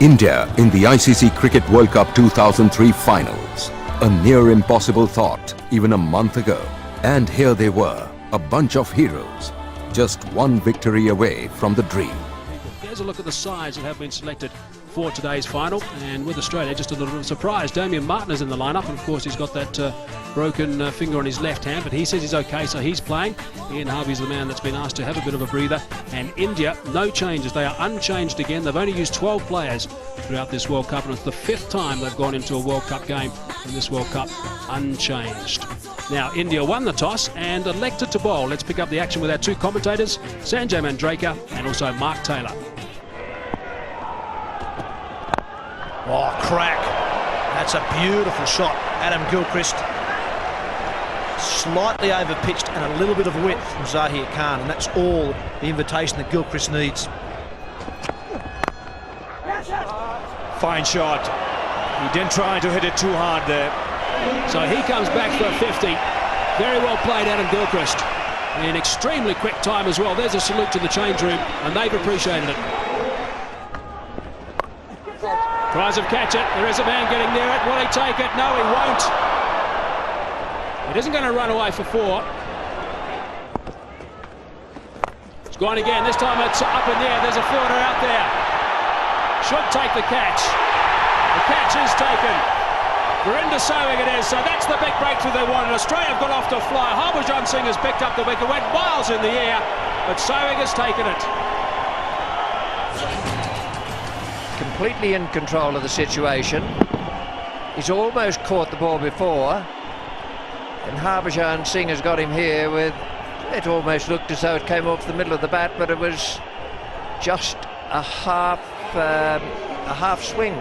India in the ICC Cricket World Cup 2003 finals. A near impossible thought even a month ago. And here they were, a bunch of heroes, just one victory away from the dream. Here's a look at the sides that have been selected for today's final, and with Australia just a little bit of surprise. Damien Martyn is in the lineup, and of course he's got that broken finger on his left hand, but he says he's okay, so he's playing. Ian Harvey's the man that's been asked to have a bit of a breather. And India, no changes. They are unchanged again. They've only used 12 players throughout this World Cup, and it's the 5th time they've gone into a World Cup game in this World Cup unchanged. Now, India won the toss and elected to bowl. Let's pick up the action with our two commentators, Sanjay Mandraker and also Mark Taylor. Oh, crack. That's a beautiful shot. Adam Gilchrist. Slightly over-pitched and a little bit of width from Zahir Khan, and that's all the invitation that Gilchrist needs. Fine shot. He didn't try to hit it too hard there. So he comes back for a 50. Very well played, Adam Gilchrist. In extremely quick time as well. There's a salute to the change room, and they've appreciated it. Tries to catch it. There is a man getting near it. Will he take it? No, he won't. It isn't going to run away for 4. It's gone again. This time it's up in the air. There's a fielder out there. Should take the catch. The catch is taken. Virender Sehwag it is. So that's the big breakthrough they wanted. Australia have got off to a fly. Harbhajan Singh has picked up the wicket. Went miles in the air, but Sehwag has taken it. Completely in control of the situation. He's almost caught the ball before, and Harbhajan Singh has got him here with, it almost looked as though it came off the middle of the bat, but it was just a half swing.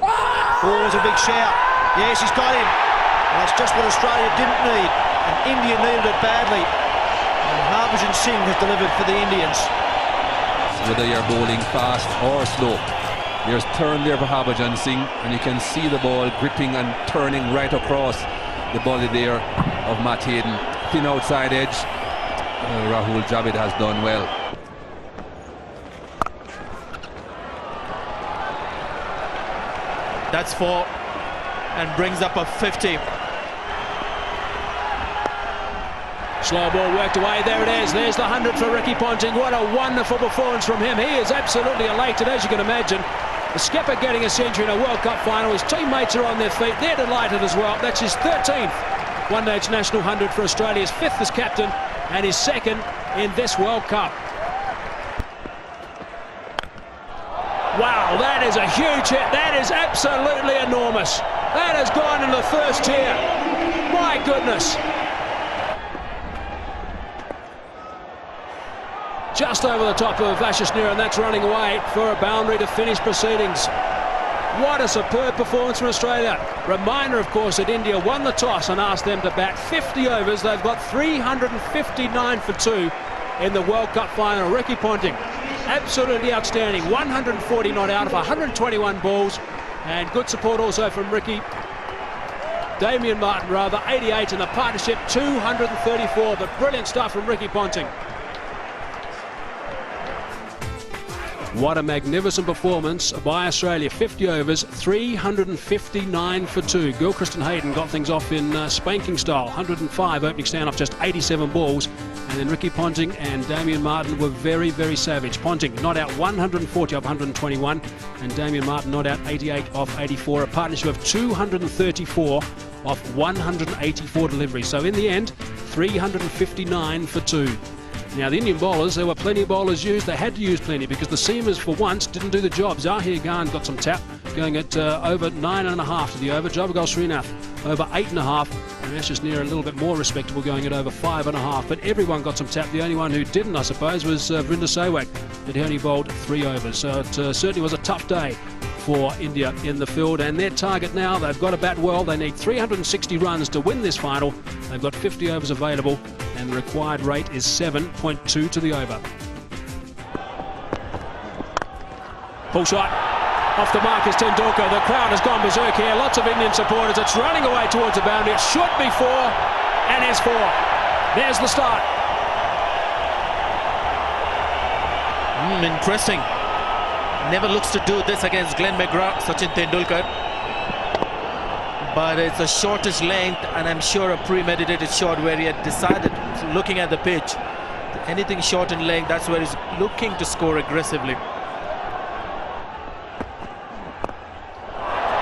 Oh, there's a big shout. Yes, he's got him. And that's just what Australia didn't need, and India needed it badly. And Harbhajan Singh has delivered for the Indians. Whether you're bowling fast or slow, there's turn there for Harbhajan Singh, and you can see the ball gripping and turning right across the body there of Matt Hayden. Thin outside edge. Rahul Dravid has done well. That's 4 and brings up a 50. Slow ball worked away. There it is. There's the 100 for Ricky Ponting. What a wonderful performance from him. He is absolutely elated, as you can imagine. The skipper getting a century in a World Cup final. His teammates are on their feet. They're delighted as well. That's his 13th one-day international 100 for Australia. His 5th as captain and his 2nd in this World Cup. Wow, that is a huge hit. That is absolutely enormous. That has gone in the first tier. My goodness. Just over the top of Ashasnir, and that's running away for a boundary to finish proceedings. What a superb performance from Australia. Reminder, of course, that India won the toss and asked them to bat 50 overs. They've got 359 for 2 in the World Cup final. Ricky Ponting, absolutely outstanding. 140 not out of 121 balls, and good support also from Damien Martyn, 88 in the partnership, 234, but brilliant stuff from Ricky Ponting. What a magnificent performance by Australia. 50 overs, 359 for 2. Gilchrist and Hayden got things off in spanking style. 105 opening stand off just 87 balls. And then Ricky Ponting and Damien Martyn were very, very savage. Ponting not out 140 off 121, and Damien Martyn not out 88 off 84. A partnership of 234 off 184 deliveries. So in the end, 359 for 2. Now, the Indian bowlers, there were plenty of bowlers used. They had to use plenty because the seamers, for once, didn't do the job. Zahir Khan got some tap, going at over 9.5 to the over. Javagal Srinath over 8.5. And Ashasnir a little bit more respectable, going at over 5.5. But everyone got some tap. The only one who didn't, I suppose, was Virender Sehwag, that he only bowled 3 overs. So it certainly was a tough day for India in the field, and their target now, they've got to bat well. They need 360 runs to win this final. They've got 50 overs available, and the required rate is 7.2 to the over. Pull shot off the mark is Tendulkar. The crowd has gone berserk here. Lots of Indian supporters. It's running away towards the boundary. It should be 4, and is 4. There's the start. Interesting. Never looks to do this against Glenn McGrath, Sachin Tendulkar. But it's a shortish length, and I'm sure a premeditated shot where he had decided, looking at the pitch, anything short in length, that's where he's looking to score aggressively.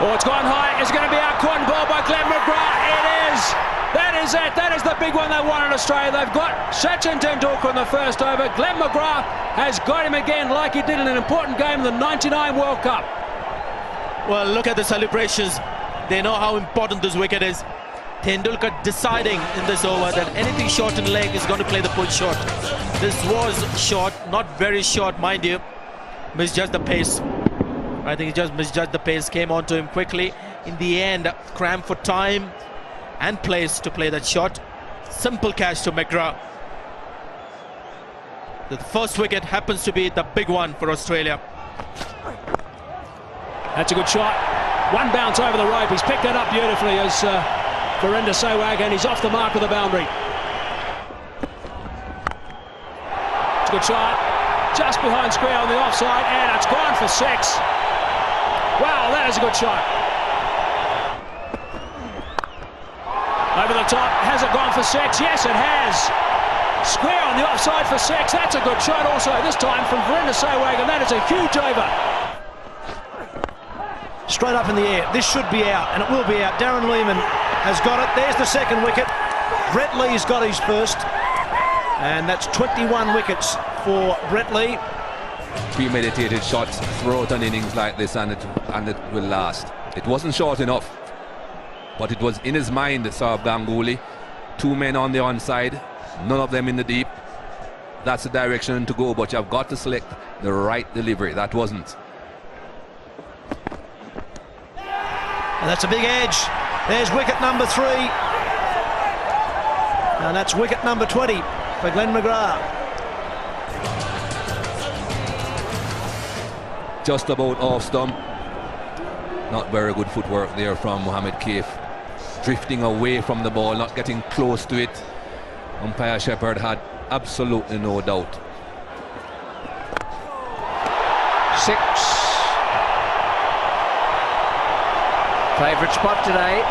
Oh, it's gone high. It's going to be out caught ball by Glenn McGrath. It is. That is it. That is the big one they won in Australia. They've got Sachin Tendulkar in the first over. Glenn McGrath has got him again like he did in an important game in the '99 World Cup. Well, look at the celebrations. They know how important this wicket is. Tendulkar deciding in this over that anything short in leg is going to play the pull shot. This was short, not very short, mind you. Misjudged the pace. I think he just misjudged the pace, came onto him quickly. In the end, crammed for time and place to play that shot. Simple catch to McGrath. The first wicket happens to be the big one for Australia. That's a good shot. One bounce over the rope. He's picked that up beautifully as Virender Sehwag, and he's off the mark of the boundary. It's a good shot. Just behind square on the offside, and it's gone for 6. Wow, that is a good shot. Over the top. Has it gone for 6? Yes, it has. Square on the offside for 6. That's a good shot also, this time from Virender Sehwag, and that is a huge over. Straight up in the air. This should be out, and it will be out. Darren Lehmann has got it. There's the second wicket. Brett Lee's got his first, and that's 21 wickets for Brett Lee. Premeditated shots throughout an innings like this, and it will last. It wasn't short enough, but it was in his mind, Sourav Ganguly. 2 men on the onside, none of them in the deep. That's the direction to go, but you've got to select the right delivery. That wasn't. And that's a big edge. There's wicket number 3. And that's wicket number 20 for Glenn McGrath. Just about off stump. Not very good footwork there from Mohamed Kaif. Drifting away from the ball, not getting close to it. Umpire Shepherd had absolutely no doubt. 6. Favourite spot today.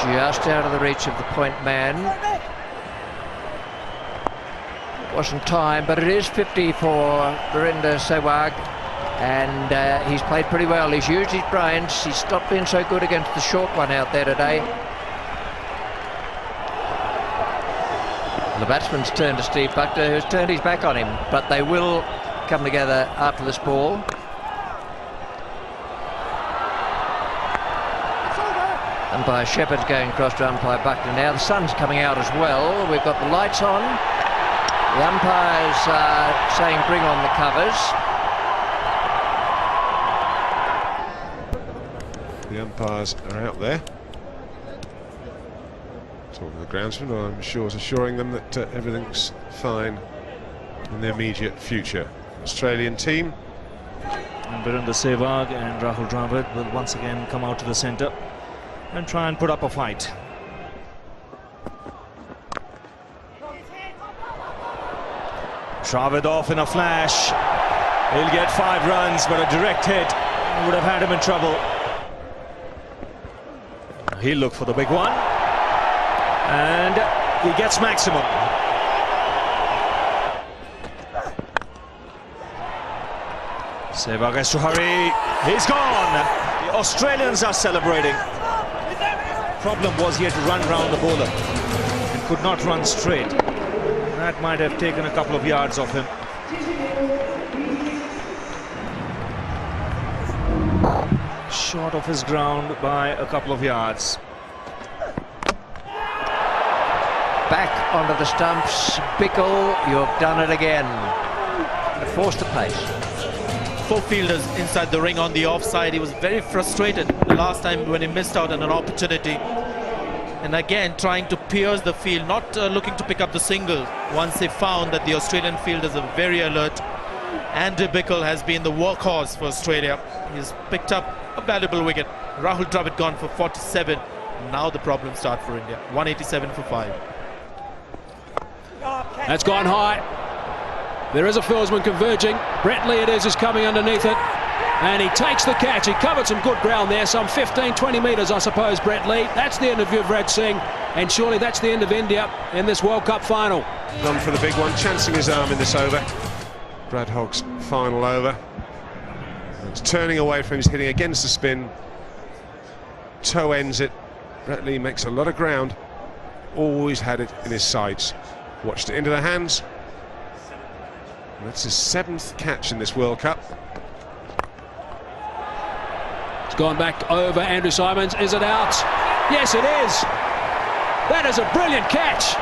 Just out of the reach of the point man. Wasn't time, but it is 50 for Virender Sehwag, and he's played pretty well. He's used his brains. He's stopped being so good against the short one out there today. The batsman's turned to Steve Buckner, who's turned his back on him, but they will come together after this ball. Umpire Shepherd's going across to umpire Buckner now. The sun's coming out as well. We've got the lights on. The umpires saying bring on the covers. The umpires are out there talking to the groundsman, I'm sure is assuring them that everything's fine in the immediate future. Australian team. And Virender Sehwag and Rahul Dravid will once again come out to the centre and try and put up a fight. Dravid off in a flash. He'll get 5 runs, but a direct hit would have had him in trouble. He'll look for the big one, and he gets maximum. Sehwag has to hurry. He's gone. The Australians are celebrating. Problem was he had to run round the bowler and could not run straight. That might have taken a couple of yards off him. Short of his ground by a couple of yards. Back onto the stumps. Bickle, you've done it again. Forced the pace. 4 fielders inside the ring on the offside. He was very frustrated the last time when he missed out on an opportunity. And again, trying to pierce the field, not looking to pick up the single. Once they found that the Australian fielders are very alert. Andrew Bickle has been the workhorse for Australia. He's picked up a valuable wicket. Rahul Dravid gone for 47. Now the problems start for India. 187 for 5. That's gone high. There is a fieldsman converging. Brett Lee it is coming underneath it. And he takes the catch. He covered some good ground there, some 15-20 metres, I suppose, Brett Lee. That's the end of Yuvraj Singh, and surely that's the end of India in this World Cup final. Gone for the big one, chancing his arm in this over. Brad Hogg's final over. It's turning away from him, he's hitting against the spin. Toe ends it. Brett Lee makes a lot of ground. Always had it in his sights. Watched it into the hands. And that's his 7th catch in this World Cup. It's gone back over Andrew Symonds. Is it out? Yes, it is. That is a brilliant catch.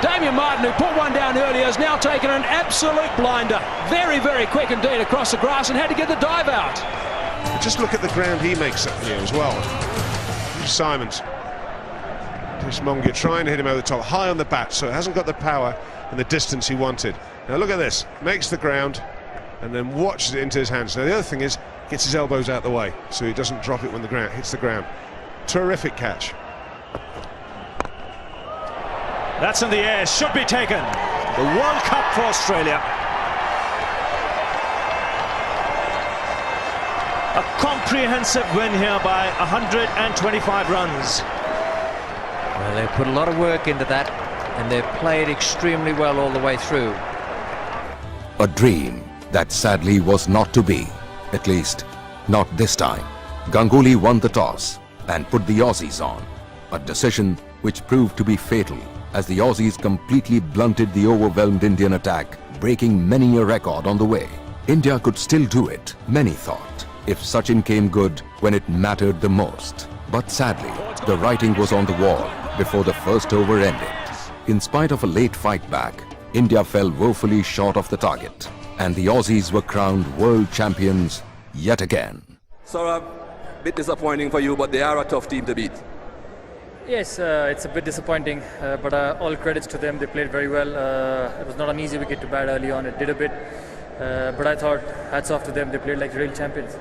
Damien Martin, who put one down earlier, has now taken an absolute blinder. Very, very quick indeed across the grass and had to get the dive out. But just look at the ground he makes up here as well. Symonds. Chris Mongia trying to hit him over the top, high on the bat, so it hasn't got the power and the distance he wanted. Now look at this, makes the ground and then watches it into his hands. Now the other thing is, gets his elbows out the way so he doesn't drop it when the ground hits the ground. Terrific catch. That's in the air, should be taken. The World Cup for Australia. A comprehensive win here by 125 runs. Well, they put a lot of work into that, and they've played extremely well all the way through. A dream that sadly was not to be, at least not this time. Ganguly won the toss and put the Aussies on, a decision which proved to be fatal as the Aussies completely blunted the overwhelmed Indian attack, breaking many a record on the way. India could still do it, many thought, if Sachin came good when it mattered the most. But sadly, the writing was on the wall before the first over ended. In spite of a late fight back, India fell woefully short of the target, and the Aussies were crowned world champions yet again. Saurabh, bit disappointing for you, but they are a tough team to beat. Yes, it's a bit disappointing, but all credits to them. They played very well. It was not an easy wicket to bat early on. It did a bit, but I thought hats off to them. They played like real champions.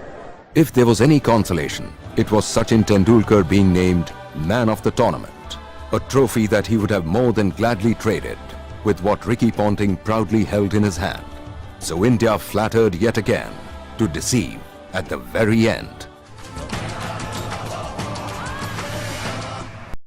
If there was any consolation, it was Sachin Tendulkar being named man of the tournament, a trophy that he would have more than gladly traded with what Ricky Ponting proudly held in his hand. So India flattered yet again to deceive at the very end.